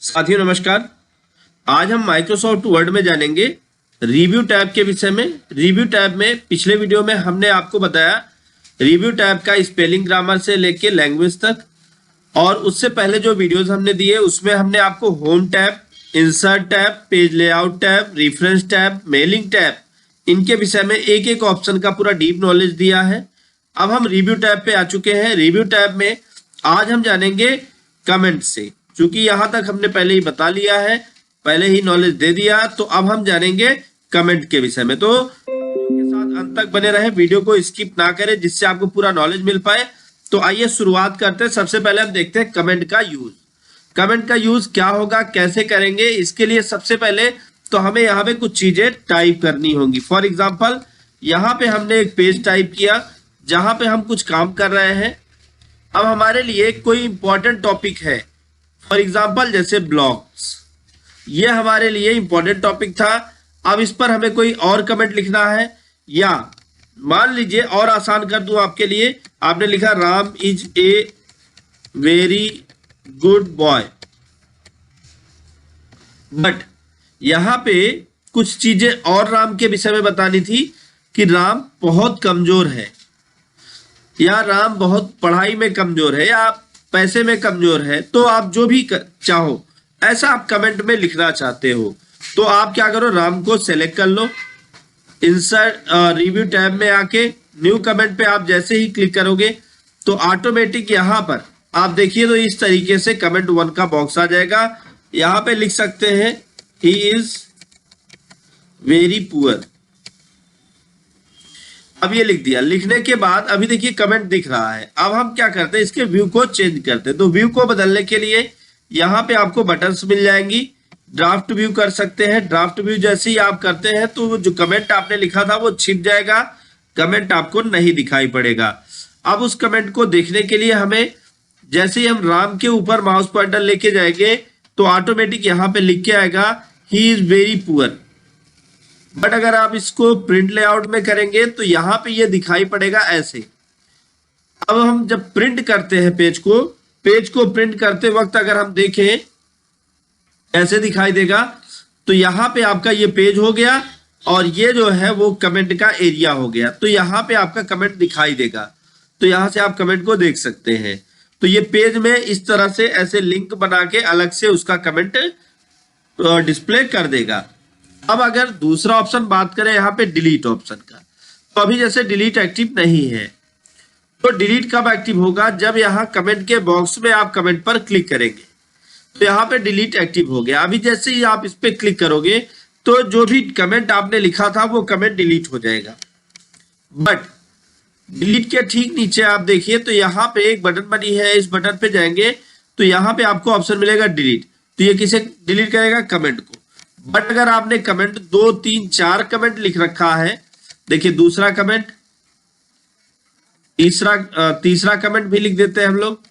साथियों नमस्कार। आज हम माइक्रोसॉफ्ट वर्ड में जानेंगे रिव्यू टैब के विषय में। रिव्यू टैब में पिछले वीडियो में हमने आपको बताया रिव्यू टैब का स्पेलिंग ग्रामर से लेके लैंग्वेज तक, और उससे पहले जो वीडियोस हमने दिए उसमें हमने आपको home tab, insert tab, page layout tab, reference tab, mailing tab, इनके विषय में एक एक ऑप्शन का पूरा डीप नॉलेज दिया है। अब हम रिव्यू टैब पे आ चुके हैं। रिव्यू टैब में आज हम जानेंगे कमेंट से। चूंकि यहां तक हमने पहले ही बता लिया है, पहले ही नॉलेज दे दिया, तो अब हम जानेंगे कमेंट के विषय में। तो वीडियो के साथ अंत तक बने रहे, वीडियो को स्किप ना करें जिससे आपको पूरा नॉलेज मिल पाए। तो आइए शुरुआत करते हैं। सबसे पहले हम देखते हैं कमेंट का यूज। कमेंट का यूज क्या होगा, कैसे करेंगे, इसके लिए सबसे पहले तो हमें यहाँ पे कुछ चीजें टाइप करनी होंगी। फॉर एग्जाम्पल यहाँ पे हमने एक पेज टाइप किया जहां पे हम कुछ काम कर रहे हैं। अब हमारे लिए कोई इंपॉर्टेंट टॉपिक है, फॉर एग्जाम्पल जैसे ब्लॉग्स, ये हमारे लिए इंपॉर्टेंट टॉपिक था। अब इस पर हमें कोई और कमेंट लिखना है, या मान लीजिए और आसान कर दूं आपके लिए, आपने लिखा Ram is a very good boy, but यहां पे कुछ चीजें और राम के विषय में बतानी थी कि राम बहुत कमजोर है, या राम बहुत पढ़ाई में कमजोर है, या पैसे में कमजोर है। तो आप जो भी चाहो ऐसा आप कमेंट में लिखना चाहते हो, तो आप क्या करो, राम को सेलेक्ट कर लो, इंसर्ट रिव्यू टैब में आके न्यू कमेंट पे आप जैसे ही क्लिक करोगे तो ऑटोमेटिक यहाँ पर आप देखिए तो इस तरीके से कमेंट 1 का बॉक्स आ जाएगा। यहाँ पे लिख सकते हैं ही इज वेरी पुअर। अब ये लिख दिया। लिखने के बाद अभी देखिए कमेंट दिख रहा है। अब हम क्या करते हैं, इसके व्यू को चेंज करते हैं। तो व्यू को बदलने के लिए यहाँ पे आपको बटन्स मिल जाएंगी। ड्राफ्ट व्यू कर सकते हैं। ड्राफ्ट व्यू जैसे ही आप करते हैं तो जो कमेंट आपने लिखा था वो छिप जाएगा, कमेंट आपको नहीं दिखाई पड़ेगा। अब उस कमेंट को देखने के लिए हमें जैसे ही हम राम के ऊपर माउस पॉइंटर लेके जाएंगे तो ऑटोमेटिक यहाँ पे लिख के आएगा he is very poor. But अगर आप इसको प्रिंट लेआउट में करेंगे तो यहाँ पे ये दिखाई पड़ेगा ऐसे। अब हम जब प्रिंट करते हैं पेज को प्रिंट करते वक्त अगर हम देखें ऐसे दिखाई देगा। तो यहाँ पे आपका ये पेज हो गया और ये जो है वो कमेंट का एरिया हो गया। तो यहाँ पे आपका कमेंट दिखाई देगा, तो यहाँ से आप कमेंट को देख सकते हैं। तो ये पेज में इस तरह से ऐसे लिंक बना के अलग से उसका कमेंट डिस्प्ले कर देगा। अब अगर दूसरा ऑप्शन बात करें यहाँ पे डिलीट ऑप्शन का, तो अभी जैसे डिलीट एक्टिव नहीं है, तो डिलीट कब एक्टिव होगा, जब यहाँ कमेंट के बॉक्स में आप कमेंट पर क्लिक करेंगे तो यहाँ पे डिलीट एक्टिव हो गया। अभी जैसे ही आप इस पे क्लिक करोगे तो जो भी कमेंट आपने लिखा था वो कमेंट डिलीट हो जाएगा। बट डिलीट के ठीक नीचे आप देखिए तो यहाँ पे एक बटन बनी है, इस बटन पे जाएंगे तो यहाँ पे आपको ऑप्शन मिलेगा डिलीट। तो ये किसे डिलीट करेगा, कमेंट को। बट अगर आपने कमेंट 2, 3, 4 कमेंट लिख रखा है, देखिए दूसरा कमेंट, तीसरा कमेंट भी लिख देते हैं हम लोग।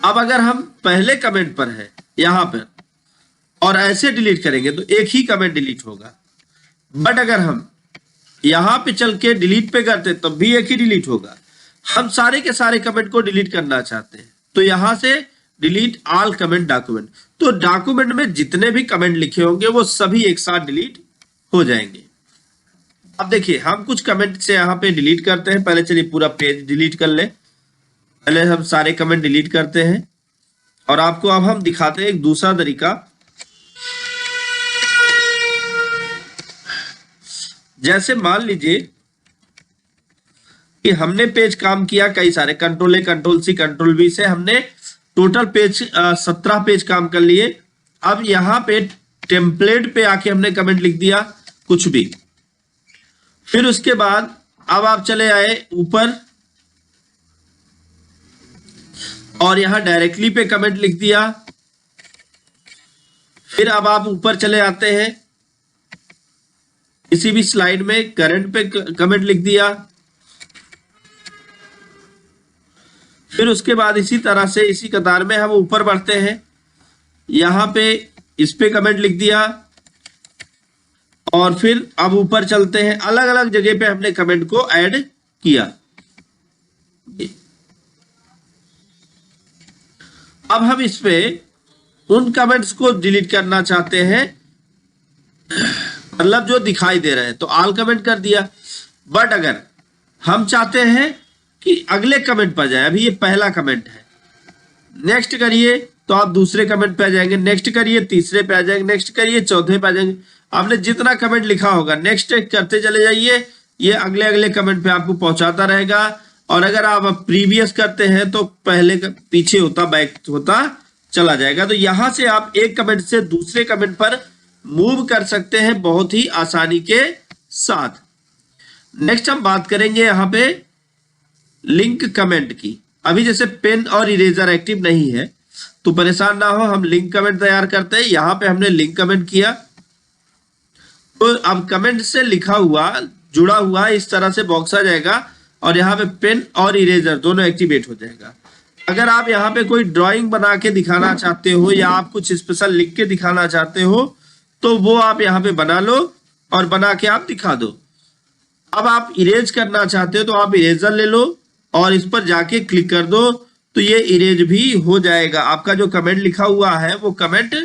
अब अगर हम पहले कमेंट पर है यहां पर और ऐसे डिलीट करेंगे तो एक ही कमेंट डिलीट होगा। बट अगर हम यहां पे चल के डिलीट पे करते तब भी एक ही डिलीट होगा। हम सारे के सारे कमेंट को डिलीट करना चाहते हैं तो यहां से डिलीट ऑल कमेंट डॉक्यूमेंट। तो डॉक्यूमेंट में जितने भी कमेंट लिखे होंगे वो सभी एक साथ डिलीट हो जाएंगे। अब देखिए हम कुछ कमेंट से यहाँ पे डिलीट करते हैं। पहले चलिए पूरा पेज डिलीट कर ले। पहले हम सारे कमेंट डिलीट करते हैं और आपको अब हम दिखाते हैं एक दूसरा तरीका। जैसे मान लीजिए कि हमने पेज काम किया कई सारे, control A, control C, control V से हमने टोटल पेज 17 पेज काम कर लिए। अब यहां पे टेम्पलेट पे आके हमने कमेंट लिख दिया कुछ भी। फिर उसके बाद अब आप चले आए ऊपर और यहां डायरेक्टली पे कमेंट लिख दिया। फिर अब आप ऊपर चले आते हैं, किसी भी स्लाइड में करंट पे कमेंट लिख दिया। फिर उसके बाद इसी तरह से इसी कतार में हम ऊपर बढ़ते हैं, यहां पे इस पे कमेंट लिख दिया और फिर अब ऊपर चलते हैं। अलग अलग जगह पे हमने कमेंट को ऐड किया। अब हम इसमें उन कमेंट्स को डिलीट करना चाहते हैं, मतलब जो दिखाई दे रहे हैं, तो ऑल कमेंट कर दिया। बट अगर हम चाहते हैं कि अगले कमेंट पर जाए, अभी ये पहला कमेंट है, नेक्स्ट करिए तो आप दूसरे कमेंट पे आ जाएंगे, नेक्स्ट करिए तीसरे पे आ जाएंगे, नेक्स्ट करिए चौथे पे आ जाएंगे। आपने जितना कमेंट लिखा होगा नेक्स्ट करते चले जाइए, ये अगले अगले कमेंट पे आपको पहुंचाता रहेगा। और अगर आप प्रीवियस करते हैं तो पहले पीछे होता बैक होता चला जाएगा। तो यहां से आप एक कमेंट से दूसरे कमेंट पर मूव कर सकते हैं बहुत ही आसानी के साथ। नेक्स्ट हम बात करेंगे यहाँ पे लिंक कमेंट की। अभी जैसे पेन और इरेजर एक्टिव नहीं है तो परेशान ना हो, हम लिंक कमेंट तैयार करते हैं। यहाँ पे हमने लिंक कमेंट किया तो अब कमेंट से लिखा हुआ जुड़ा हुआ इस तरह से बॉक्स आ जाएगा और यहाँ पे पेन और इरेजर दोनों एक्टिवेट हो जाएगा। अगर आप यहाँ पे कोई ड्राइंग बना के दिखाना चाहते हो या आप कुछ स्पेशल लिख के दिखाना चाहते हो तो वो आप यहाँ पे बना लो और बना के आप दिखा दो। अब आप इरेज करना चाहते हो तो आप इरेजर ले लो और इस पर जाके क्लिक कर दो तो ये इरेज भी हो जाएगा। आपका जो कमेंट लिखा हुआ है वो कमेंट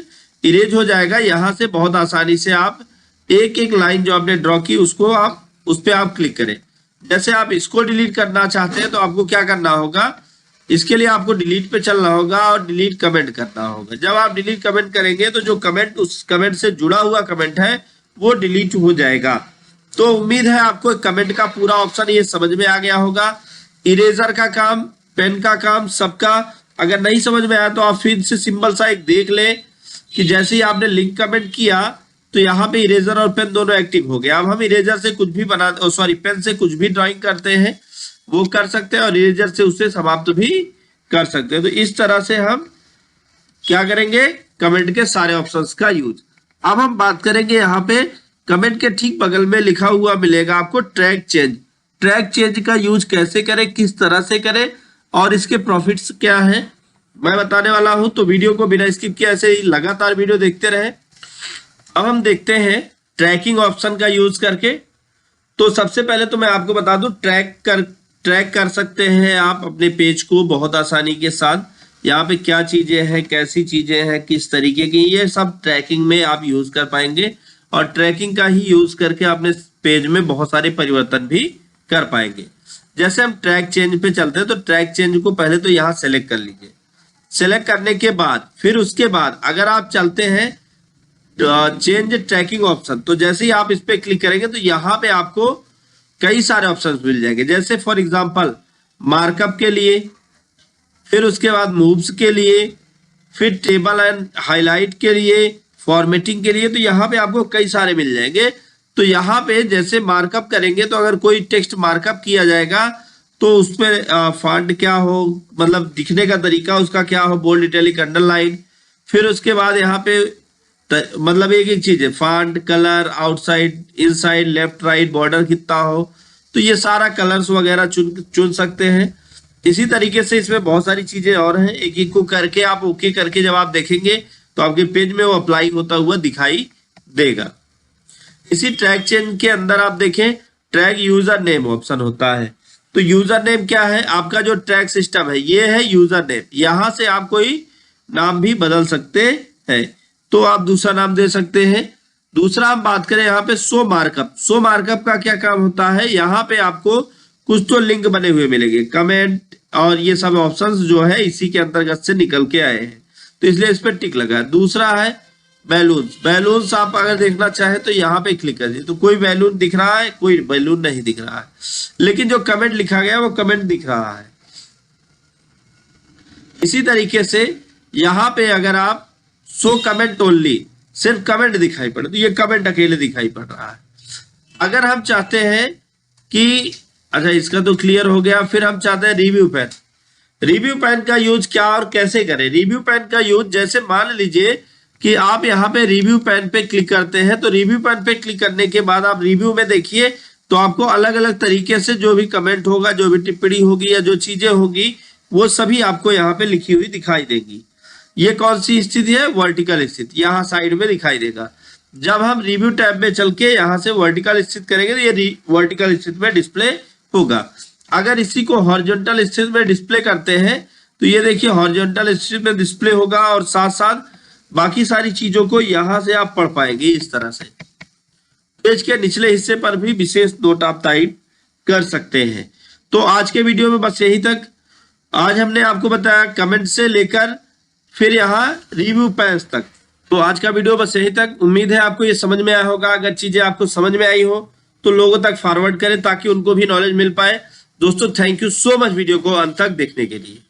इरेज हो जाएगा। यहाँ से बहुत आसानी से आप एक एक लाइन जो आपने ड्रॉ की उसको आप उस पर आप क्लिक करें। जैसे आप इसको डिलीट करना चाहते हैं तो आपको क्या करना होगा, इसके लिए आपको डिलीट पे चलना होगा और डिलीट कमेंट करना होगा। जब आप डिलीट कमेंट करेंगे तो जो कमेंट उस कमेंट से जुड़ा हुआ कमेंट है वो डिलीट हो जाएगा। तो उम्मीद है आपको कमेंट का पूरा ऑप्शन ये समझ में आ गया होगा। इरेजर का काम, पेन का काम, सबका। अगर नहीं समझ में आया तो आप फिर से सिंपल सा एक देख ले कि जैसे ही आपने लिंक कमेंट किया तो यहाँ पे इरेजर और पेन दोनों एक्टिव हो गया। अब हम इरेजर से कुछ भी बना पेन से कुछ भी ड्राइंग करते हैं वो कर सकते हैं और इरेजर से उससे समाप्त भी कर सकते हैं। तो इस तरह से हम क्या करेंगे, कमेंट के सारे ऑप्शंस का यूज। अब हम बात करेंगे यहाँ पे कमेंट के ठीक बगल में लिखा हुआ मिलेगा आपको ट्रैक चेंज। ट्रैक चेंज का यूज कैसे करें, किस तरह से करें और इसके प्रॉफिट्स क्या है मैं बताने वाला हूं। तो वीडियो को बिना स्किप किए ऐसे ही लगातार वीडियो देखते रहे। अब हम देखते हैं ट्रैकिंग ऑप्शन का यूज करके। तो सबसे पहले तो मैं आपको बता दूं ट्रैक कर सकते हैं आप अपने पेज को बहुत आसानी के साथ। यहाँ पे क्या चीजें हैं, कैसी चीजें हैं, किस तरीके की, ये सब ट्रैकिंग में आप यूज कर पाएंगे और ट्रैकिंग का ही यूज करके अपने पेज में बहुत सारे परिवर्तन भी कर पाएंगे। जैसे हम ट्रैक चेंज पे चलते हैं तो ट्रैक चेंज को पहले तो यहाँ सेलेक्ट कर लीजिए। सेलेक्ट करने के बाद फिर उसके बाद अगर आप चलते हैं चेंज ट्रैकिंग ऑप्शन, तो जैसे ही आप इस पे क्लिक करेंगे तो यहाँ पे आपको कई सारे ऑप्शंस मिल जाएंगे। जैसे फॉर एग्जांपल मार्कअप के लिए, फिर उसके बाद मूव्स के लिए, फिर टेबल एंड हाईलाइट के लिए, फॉर्मेटिंग के लिए। तो यहाँ पे आपको कई सारे मिल जाएंगे। तो यहाँ पे जैसे मार्कअप करेंगे तो अगर कोई टेक्स्ट मार्कअप किया जाएगा तो उसमें फॉन्ट क्या हो, मतलब दिखने का तरीका उसका क्या हो, बोल्ड, इटैलिक, अंडरलाइन। फिर उसके बाद यहाँ पे मतलब एक एक चीज है, font, colour, outside, inside, left right, border कितना हो, तो ये सारा कलर्स वगैरह चुन सकते हैं। इसी तरीके से इसमें बहुत सारी चीजें और हैं। एक एक को करके आप ओके करके जब आप देखेंगे तो आपके पेज में वो अप्लाई होता हुआ दिखाई देगा। इसी ट्रैक चेंज के अंदर आप देखें ट्रैक यूजर नेम ऑप्शन होता है। तो यूजर नेम क्या है, आपका जो ट्रैक सिस्टम है ये है यूजर नेम। यहां से आप कोई नाम भी बदल सकते हैं, तो आप दूसरा नाम दे सकते हैं। दूसरा हम बात करें यहाँ पे शो मार्कअप। शो मार्कअप का क्या काम होता है, यहाँ पे आपको कुछ तो लिंक बने हुए मिलेंगे, कमेंट और ये सब ऑप्शंस जो है इसी के अंतर्गत से निकल के आए हैं, तो इसलिए इस पर टिक लगा है। दूसरा है बैलून्स। बैलून्स आप अगर देखना चाहे तो यहाँ पे क्लिक कर दीजिए। तो कोई बैलून दिख रहा है, कोई बैलून नहीं दिख रहा है, लेकिन जो कमेंट लिखा गया वो कमेंट दिख रहा है। इसी तरीके से यहाँ पे अगर आप शो कमेंट ओनली, सिर्फ कमेंट दिखाई पड़े तो ये कमेंट अकेले दिखाई पड़ रहा है। अगर हम चाहते हैं कि अच्छा इसका तो क्लियर हो गया, फिर हम चाहते हैं रिव्यू पैन। रिव्यू पैन का यूज क्या और कैसे करें। रिव्यू पैन का यूज जैसे मान लीजिए कि आप यहाँ पे रिव्यू पैन पे क्लिक करते हैं, तो रिव्यू पैन पे क्लिक करने के बाद आप रिव्यू में देखिए तो आपको अलग अलग तरीके से जो भी कमेंट होगा, जो भी टिप्पणी होगी या जो चीजें होगी वो सभी आपको यहाँ पे लिखी हुई दिखाई देगी। ये कौन सी स्थिति है, वर्टिकल स्थिति, यहाँ साइड में दिखाई देगा। जब हम रिव्यू टैब में चल के यहाँ से वर्टिकल स्थित करेंगे तो ये वर्टिकल स्थिति में डिस्प्ले होगा। अगर इसी को हॉरिजॉन्टल स्थिति में डिस्प्ले करते हैं तो ये देखिए हॉरिजॉन्टल एक्सिस में डिस्प्ले होगा और साथ साथ बाकी सारी चीजों को यहां से आप पढ़ पाएंगे इस तरह से। पेज के निचले हिस्से पर भी विशेष नोट आप टाइप कर सकते हैं। तो आज के वीडियो में बस यही तक। आज हमने आपको बताया कमेंट से लेकर फिर यहाँ रिव्यू पेज तक। तो आज का वीडियो बस यही तक। उम्मीद है आपको ये समझ में आया होगा। अगर चीजें आपको समझ में आई हो तो लोगों तक फॉरवर्ड करें ताकि उनको भी नॉलेज मिल पाए। दोस्तों thank you so much video को अंत तक देखने के लिए।